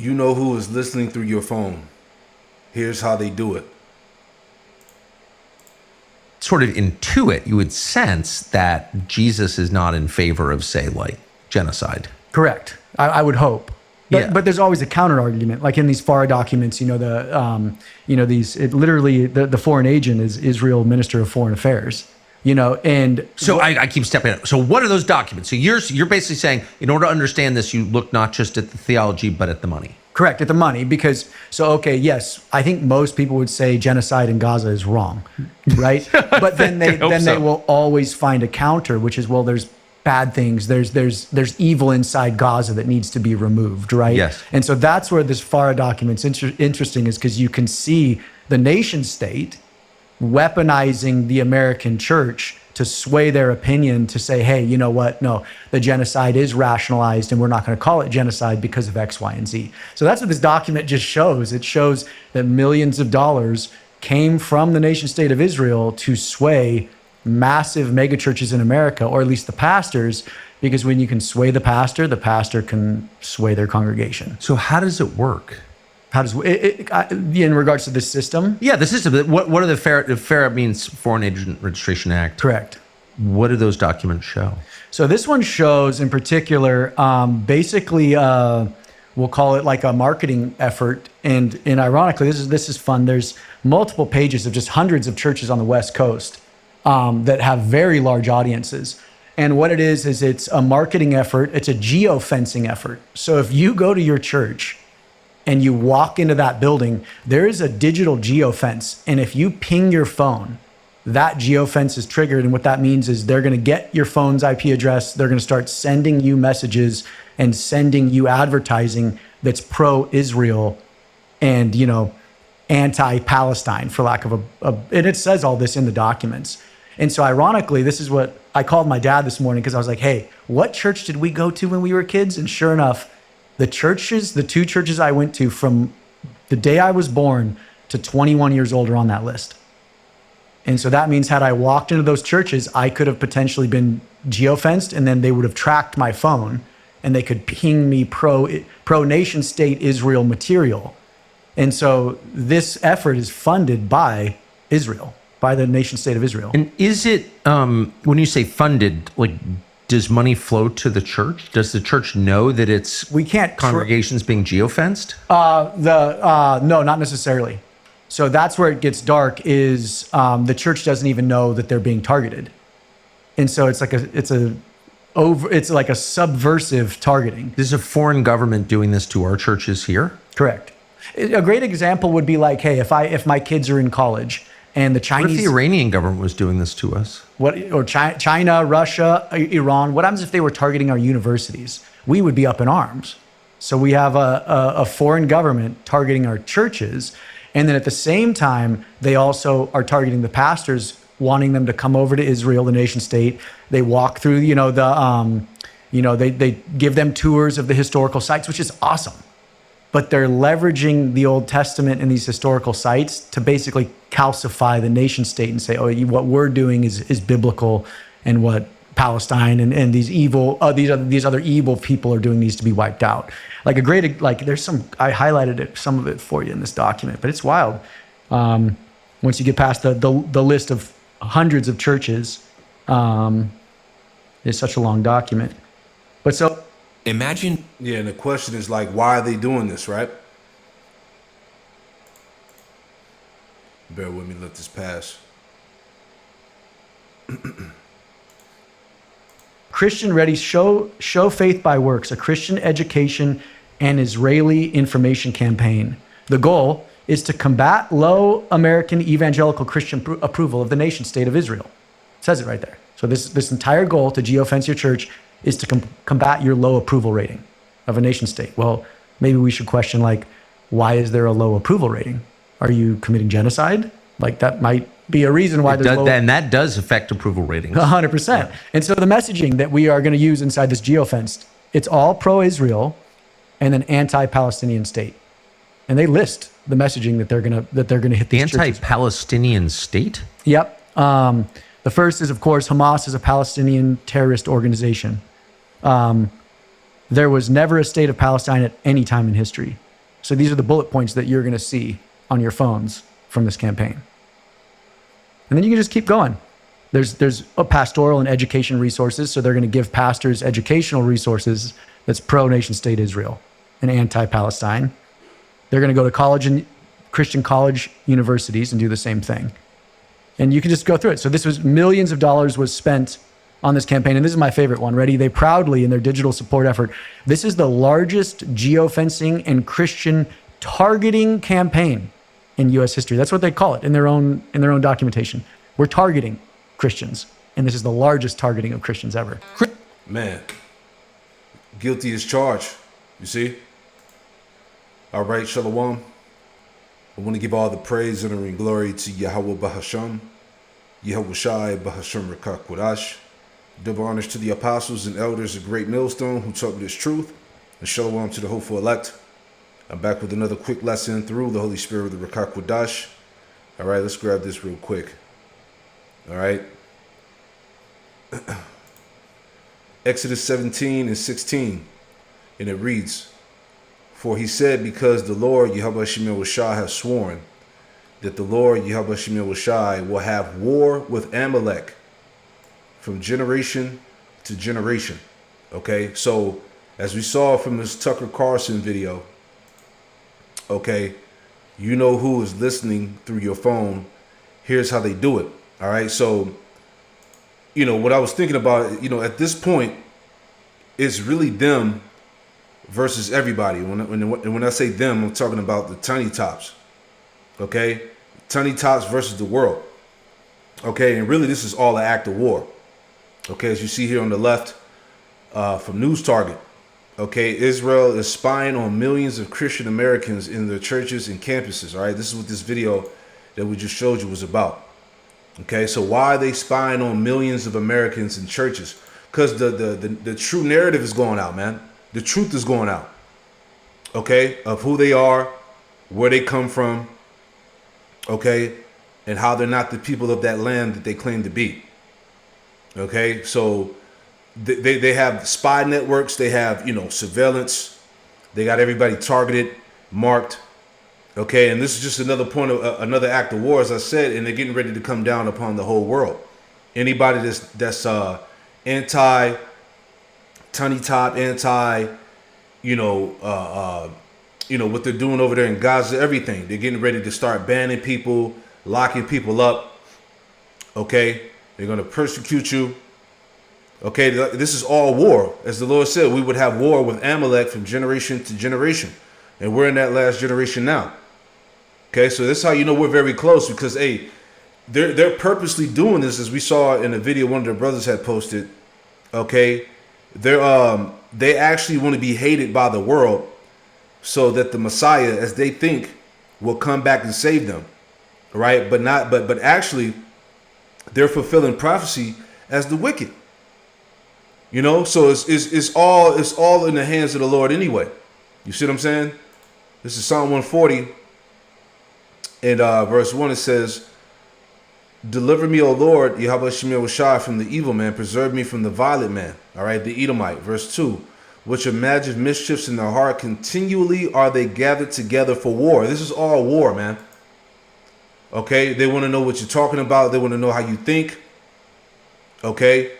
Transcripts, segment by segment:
You know who is listening through your phone. Here's how they do it. Sort of intuit, you would sense that Jesus is not in favor of, say, like genocide. Correct. I would hope. But there's always a counter argument. Like in these FAR documents, the foreign agent is Israel Minister of Foreign Affairs. And so I keep stepping up. So what are those documents? So you're basically saying, in order to understand this, you look not just at the theology, but at the money. Correct, at the money, because, yes, I think most people would say genocide in Gaza is wrong, right? But then they will always find a counter, which is, well, there's bad things, there's evil inside Gaza that needs to be removed, right? Yes. And so that's where this FARA document's interesting, is because you can see the nation state weaponizing the American church to sway their opinion to say, hey, you know what? No, the genocide is rationalized and we're not going to call it genocide because of X, Y, and Z. So that's what this document just shows. It shows that millions of dollars came from the nation state of Israel to sway massive megachurches in America, or at least the pastors, because when you can sway the pastor can sway their congregation. So how does it work? How does in regards to the system? Yeah, the system. What are the FARA means Foreign Agent Registration Act? Correct. What do those documents show? So this one shows, in particular, basically, we'll call it like a marketing effort. And ironically, this is fun. There's multiple pages of just hundreds of churches on the West Coast that have very large audiences. And what it is it's a marketing effort. It's a geofencing effort. So if you go to your church and you walk into that building, there is a digital geofence. And if you ping your phone, that geofence is triggered. And what that means is they're going to get your phone's IP address. They're going to start sending you messages and sending you advertising that's pro-Israel and, anti-Palestine, for lack of and it says all this in the documents. And so ironically, this is what I called my dad this morning, because I was like, hey, what church did we go to when we were kids? And sure enough, the two churches I went to from the day I was born to 21 years old are on that list. And so that means had I walked into those churches, I could have potentially been geofenced, and then they would have tracked my phone and they could ping me pro nation state Israel material. And so this effort is funded by Israel, by the nation state of Israel. And is it, when you say funded, like, does money flow to the church? Does the church know that it's congregations being geofenced? No, not necessarily. So that's where it gets dark, is the church doesn't even know that they're being targeted. And so it's like a subversive targeting. Is a foreign government doing this to our churches here? Correct. A great example would be like, hey, if my kids are in college and the Chinese... What if the Iranian government was doing this to us? Or China, Russia, Iran, what happens if they were targeting our universities? We would be up in arms. So we have a foreign government targeting our churches. And then at the same time, they also are targeting the pastors, wanting them to come over to Israel, the nation state. They walk through, they give them tours of the historical sites, which is awesome. But they're leveraging the Old Testament and these historical sites to basically calcify the nation state and say, oh, what we're doing is biblical, and what Palestine and these other evil people are doing needs to be wiped out. There's some, I highlighted some of it for you in this document, but it's wild. Once you get past the list of hundreds of churches, it's such a long document. But so imagine. Yeah, and the question is like, why are they doing this, right? Bear with me, let this pass. Christian Ready, show faith by works, a Christian education and Israeli information campaign. The goal is to combat low American evangelical Christian approval of the nation state of Israel. It says it right there. So this entire goal to geofence your church is to combat your low approval rating of a nation state. Well, maybe we should question, why is there a low approval rating? Are you committing genocide? That might be a reason why there's low. And that does affect approval ratings. 100%. Yeah. And so the messaging that we are going to use inside this geofence, it's all pro-Israel and an anti-Palestinian state. And they list the messaging that they're going to hit these churches. Anti-Palestinian state? Yep. The first is, of course, Hamas is a Palestinian terrorist organization. There was never a state of Palestine at any time in history. So these are the bullet points that you're going to see on your phones from this campaign. And then you can just keep going. There's a pastoral and education resources. So they're going to give pastors educational resources that's pro-nation state Israel and anti-Palestine. They're going to go to college and Christian college universities and do the same thing. And you can just go through it. So this was millions of dollars was spent on this campaign. And this is my favorite one. Ready? They proudly, in their digital support effort, this is the largest geofencing and Christian targeting campaign in U.S. history. That's what they call it in their own documentation. We're targeting Christians. And this is the largest targeting of Christians ever. Man, guilty as charged. You see? All right, Shalom. I want to give all the praise, honor, and glory to Yahweh Bahasham, Yahweh Shai Bahasham Rakak Wadash. Double honors to the apostles and elders of Great Millstone who taught me this truth. And Shalom to the hopeful elect. I'm back with another quick lesson through the Holy Spirit of the Rakak Wadash. All right, let's grab this real quick. All right. Exodus 17 and 16. And it reads, "For he said, because the Lord Yahweh Shemel Shai has sworn that the Lord Yahweh Shemel Shai will have war with Amalek from generation to generation." Okay, so as we saw from this Tucker Carlson video, okay, you know who is listening through your phone. Here's how they do it. All right, so, you know, what I was thinking about, you know, at this point, it's really them versus everybody. When I say them, I'm talking about the tiny tops. Okay, tiny tops versus the world. Okay, and really this is all an act of war. Okay, as you see here on the left from News Target. Okay, Israel is spying on millions of Christian Americans in their churches and campuses. All right, this is what this video that we just showed you was about. Okay, so why are they spying on millions of Americans in churches? Because the true narrative is going out, man. The truth is going out. Okay, of who they are, where they come from. Okay, and how they're not the people of that land that they claim to be. Okay, so they have spy networks, they have, you know, surveillance, they got everybody targeted, marked. Okay, and this is just another point of another act of war, as I said, and they're getting ready to come down upon the whole world. Anybody that's anti tiny top, anti, you know what they're doing over there in Gaza, everything. They're getting ready to start banning people, locking people up. Okay, they're going to persecute you. Okay, this is all war. As the Lord said, we would have war with Amalek from generation to generation. And we're in that last generation now. Okay, so that's how you know we're very close, because, hey, they're purposely doing this, as we saw in a video one of their brothers had posted. Okay, they actually want to be hated by the world so that the Messiah, as they think, will come back and save them. Right? But actually, they're fulfilling prophecy as the wicked. You know, so it's all in the hands of the Lord anyway. You see what I'm saying? This is Psalm 140, and verse 1, it says, "Deliver me, O Lord, Yahweh Shemel Shai, from the evil man. Preserve me from the violent man." All right, the Edomite. Verse 2, "Which imagine mischiefs in their heart. Continually are they gathered together for war." This is all war, man. Okay, they want to know what you're talking about. They want to know how you think. Okay,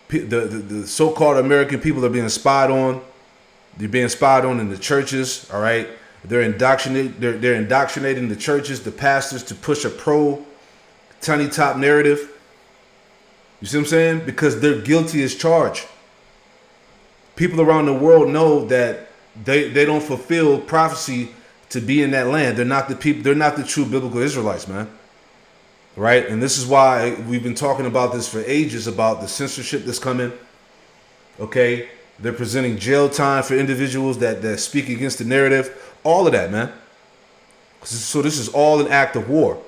the so-called American people are being spied on. They're being spied on in the churches. All right, they're indoctrinating the churches, the pastors, to push a tiny top narrative. You see what I'm saying? Because they're guilty as charged. People around the world know that they don't fulfill prophecy to be in that land. They're not the people. They're not the true biblical Israelites, man. Right? And this is why we've been talking about this for ages, about the censorship that's coming. Okay? They're presenting jail time for individuals that speak against the narrative. All of that, man. So this is all an act of war.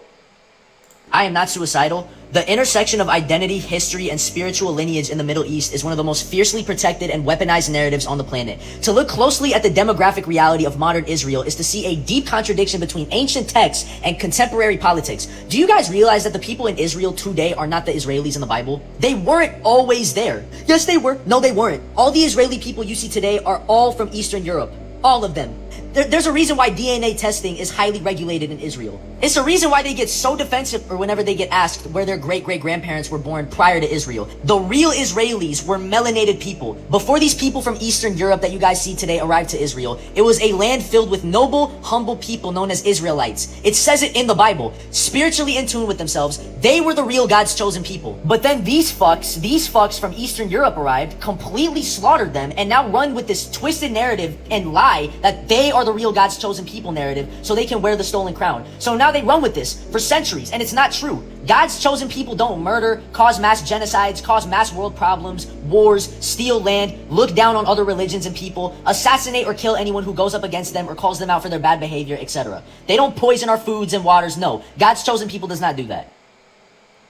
I am not suicidal. The intersection of identity, history, and spiritual lineage in the Middle East is one of the most fiercely protected and weaponized narratives on the planet. To look closely at the demographic reality of modern Israel is to see a deep contradiction between ancient texts and contemporary politics. Do you guys realize that the people in Israel today are not the Israelis in the Bible? They weren't always there. Yes, they were. No, they weren't. All the Israeli people you see today are all from Eastern Europe. All of them. There's a reason why DNA testing is highly regulated in Israel. It's a reason why they get so defensive or whenever they get asked where their great-great-grandparents were born prior to Israel. The real Israelis were melanated people. Before these people from Eastern Europe that you guys see today arrived to Israel, it was a land filled with noble, humble people known as Israelites. It says it in the Bible. Spiritually in tune with themselves, they were the real God's chosen people. But then these fucks from Eastern Europe arrived, completely slaughtered them, and now run with this twisted narrative and lie that they are the real God's chosen people narrative so they can wear the stolen crown. So now they run with this for centuries, and it's not true. God's chosen people don't murder, cause mass genocides, cause mass world problems, wars, steal land, look down on other religions and people, assassinate or kill anyone who goes up against them or calls them out for their bad behavior, etc. They don't poison our foods and waters. No, God's chosen people does not do that.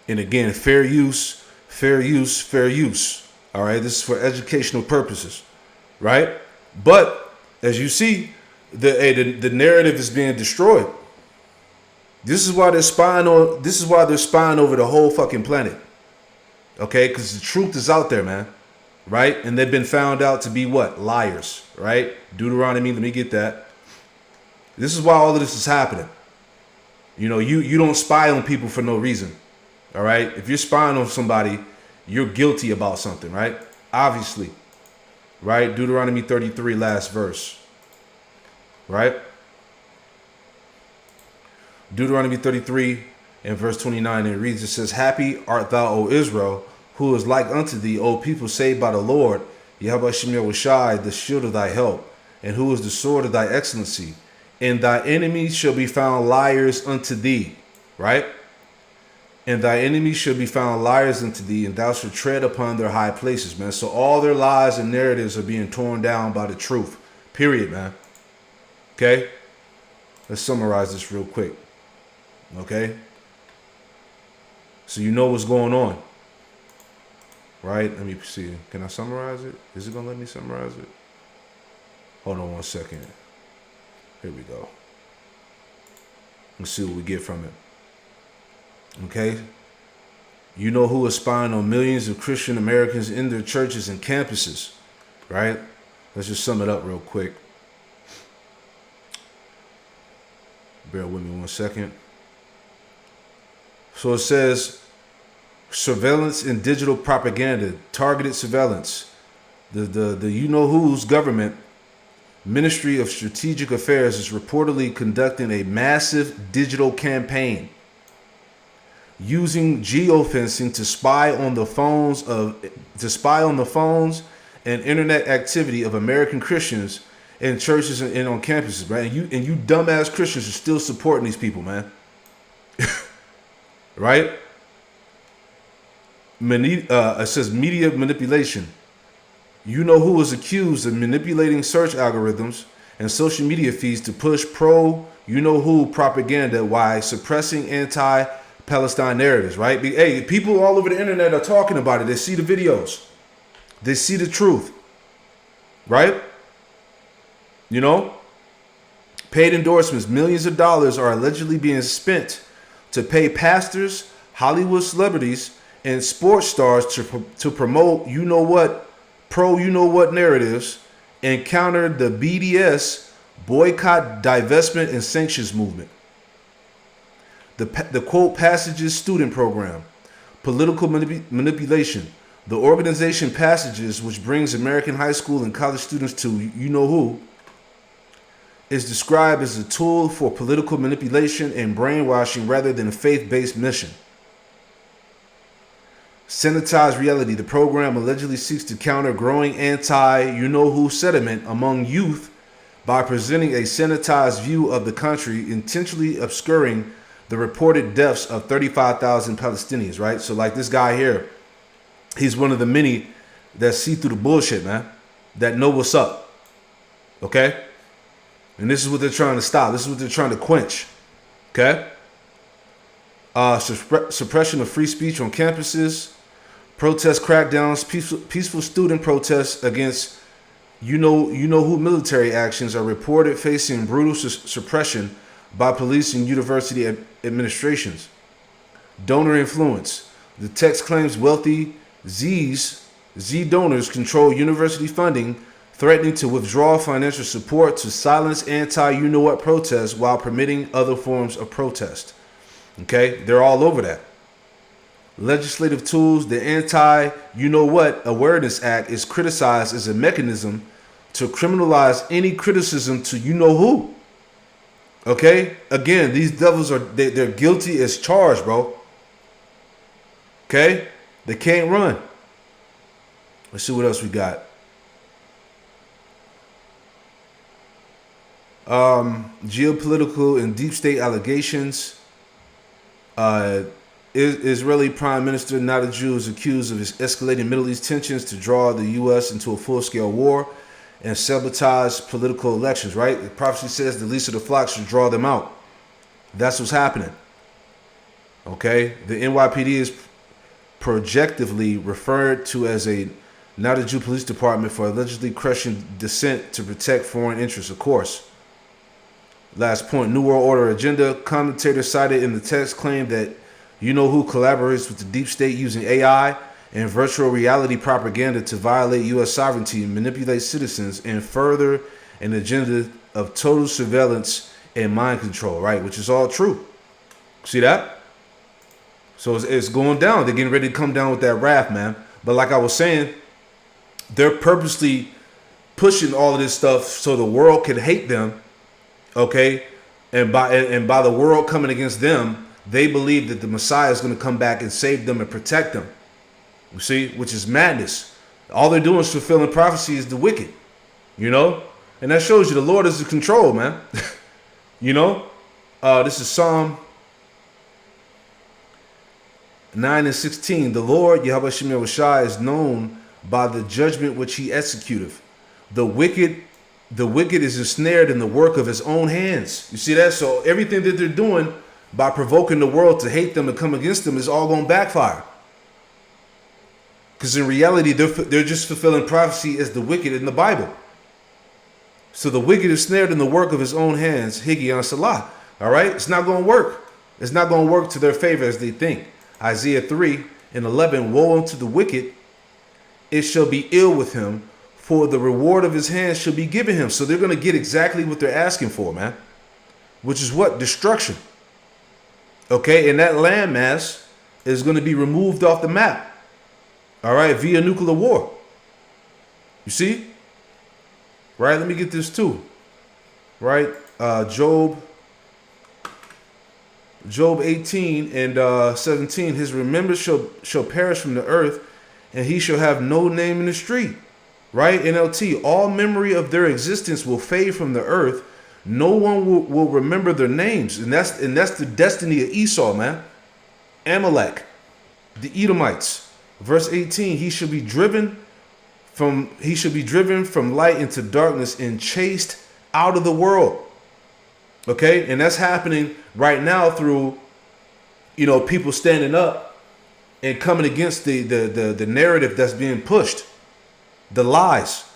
And again, fair use, fair use, fair use. All right, this is for educational purposes, right? But as you see, the narrative is being destroyed. This is why they're spying on. This is why they're spying over the whole fucking planet. Okay, because the truth is out there, man. Right, and they've been found out to be what? Liars. Right? Deuteronomy. Let me get that. This is why all of this is happening. You know, you don't spy on people for no reason. All right. If you're spying on somebody, you're guilty about something, right? Obviously. Right? Deuteronomy 33, last verse. Right? Deuteronomy 33 and verse 29, it reads, it says, Happy art thou, O Israel, who is like unto thee, O people saved by the Lord, Yahweh Shemir Washai, the shield of thy help, and who is the sword of thy excellency. And thy enemies shall be found liars unto thee. Right? And thy enemies shall be found liars unto thee, and thou shalt tread upon their high places, man. So all their lies and narratives are being torn down by the truth. Period, man. Okay? Let's summarize this real quick. Okay? So you know what's going on. Right? Let me see. Can I summarize it? Is it going to let me summarize it? Hold on one second. Here we go. Let's see what we get from it. Okay? You know who is spying on millions of Christian Americans in their churches and campuses. Right? Let's just sum it up real quick. Bear with me one second. So it says, surveillance and digital propaganda, targeted surveillance. The you know who's government, Ministry of Strategic Affairs, is reportedly conducting a massive digital campaign using geofencing to spy on the phones and internet activity of American Christians in churches and on campuses, right? And you dumbass Christians are still supporting these people, man. Right? It says media manipulation. You know who is accused of manipulating search algorithms and social media feeds to push pro-you-know-who propaganda while suppressing anti-Palestine narratives, right? Hey, people all over the internet are talking about it. They see the videos. They see the truth. Right? You know? Paid endorsements, millions of dollars are allegedly being spent to pay pastors, Hollywood celebrities, and sports stars to promote pro-you-know-what narratives and counter the BDS boycott, divestment, and sanctions movement. The quote passages student program, political manipulation. The organization Passages, which brings American high school and college students to you-know-who, is described as a tool for political manipulation and brainwashing rather than a faith-based mission. Sanitized reality. The program allegedly seeks to counter growing anti-you-know-who sentiment among youth by presenting a sanitized view of the country, intentionally obscuring the reported deaths of 35,000 Palestinians, right? So like this guy here, he's one of the many that see through the bullshit, man, that know what's up. Okay? And this is what they're trying to stop. This is what they're trying to quench. Okay? Suppression of free speech on campuses, protest crackdowns, peaceful student protests against you-know-who military actions are reported facing brutal suppression by police and university administrations. Donor influence. The text claims wealthy Z donors control university funding threatening to withdraw financial support to silence anti-you-know-what protests while permitting other forms of protest. Okay, they're all over that. Legislative tools, the Anti-You-Know-What Awareness Act is criticized as a mechanism to criminalize any criticism to you-know-who. Okay, again, these devils they're guilty as charged, bro. Okay, they can't run. Let's see what else we got. Geopolitical and deep state allegations. Israeli Prime Minister Netanyahu is accused of escalating Middle East tensions to draw the U.S. into a full-scale war and sabotage political elections, right? The prophecy says the least of the flock should draw them out. That's what's happening. Okay? The NYPD is projectively referred to as a Netanyahu police department for allegedly crushing dissent to protect foreign interests, of course. Last point, New World Order agenda. Commentators cited in the text claim that you-know-who collaborates with the deep state using AI and virtual reality propaganda to violate U.S. sovereignty and manipulate citizens and further an agenda of total surveillance and mind control, right? Which is all true. See that? So it's going down. They're getting ready to come down with that wrath, man. But like I was saying, they're purposely pushing all of this stuff so the world can hate them, okay? And by the world coming against them, they believe that the Messiah is going to come back and save them and protect them. You see, which is madness. All they're doing is fulfilling prophecy is the wicked, you know? And that shows you the Lord is in control, man. You know? This is Psalm 9 and 16. The Lord, Yahweh Shem Yahushua, is known by the judgment which he executeth. The wicked is ensnared in the work of his own hands. You see that? So everything that they're doing by provoking the world to hate them and come against them is all going to backfire. Because in reality, they're just fulfilling prophecy as the wicked in the Bible. So the wicked is snared in the work of his own hands, Higgion Salah. All right? It's not going to work. It's not going to work to their favor as they think. Isaiah 3 and 11, woe unto the wicked, it shall be ill with him, for the reward of his hands shall be given him. So they're going to get exactly what they're asking for, man. Which is what? Destruction. Okay? And that landmass is going to be removed off the map. All right, via nuclear war. You see? Right, let me get this too. Right, Job 18 and 17. His remembrance shall perish from the earth, and he shall have no name in the street. Right, NLT. All memory of their existence will fade from the earth. No one will remember their names, and that's the destiny of Esau, man. Amalek, the Edomites. Verse 18, he shall be driven from light into darkness and chased out of the world. Okay? And that's happening right now through, you know, people standing up and coming against the narrative that's being pushed. The lies.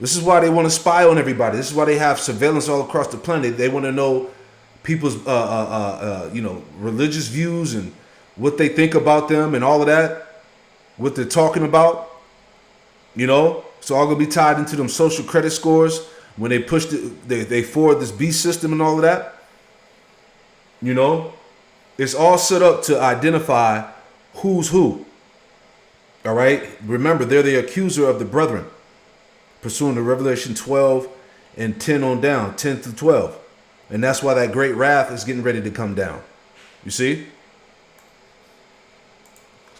This is why they want to spy on everybody. This is why they have surveillance all across the planet. They want to know people's religious views and what they think about them and all of that. What they're talking about, you know, it's all gonna be tied into them social credit scores when they push they forward this beast system and all of that. You know, it's all set up to identify who's who. All right. Remember, they're the accuser of the brethren, pursuing to Revelation 12 and 10 on down, 10 through 12, and that's why that great wrath is getting ready to come down. You see.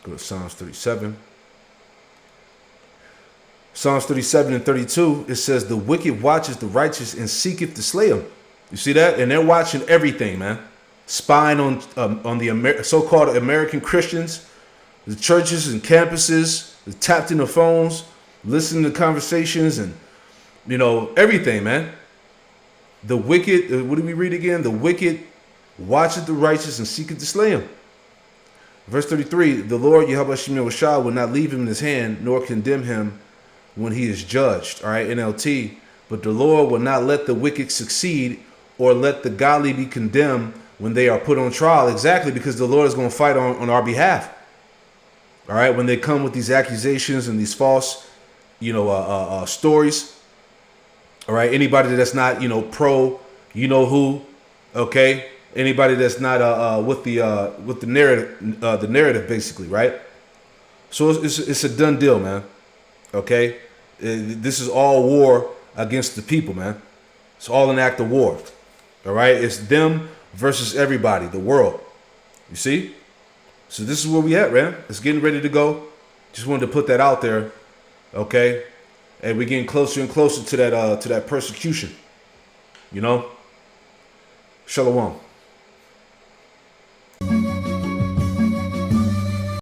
Go to Psalms 37. Psalms 37 and 32, it says, the wicked watches the righteous and seeketh to slay him. You see that? And they're watching everything, man. Spying on the so-called American Christians, the churches and campuses, tapped in the phones, listening to conversations and, you know, everything, man. The wicked, what do we read again? The wicked watcheth the righteous and seeketh to slay him. Verse 33, the Lord Yahweh Shem Yahushua will not leave him in his hand, nor condemn him when he is judged. All right, NLT. But the Lord will not let the wicked succeed or let the godly be condemned when they are put on trial. Exactly, because the Lord is going to fight on our behalf. All right, when they come with these accusations and these false, stories. All right, anybody that's not pro, who, okay, anybody that's not with the narrative basically, right? So it's a done deal, man. Okay, this is all war against the people, man. It's all an act of war. All right, it's them versus everybody, the world. You see? So this is where we at, man. It's getting ready to go. Just wanted to put that out there, okay? And we're getting closer and closer to that persecution. Shalom.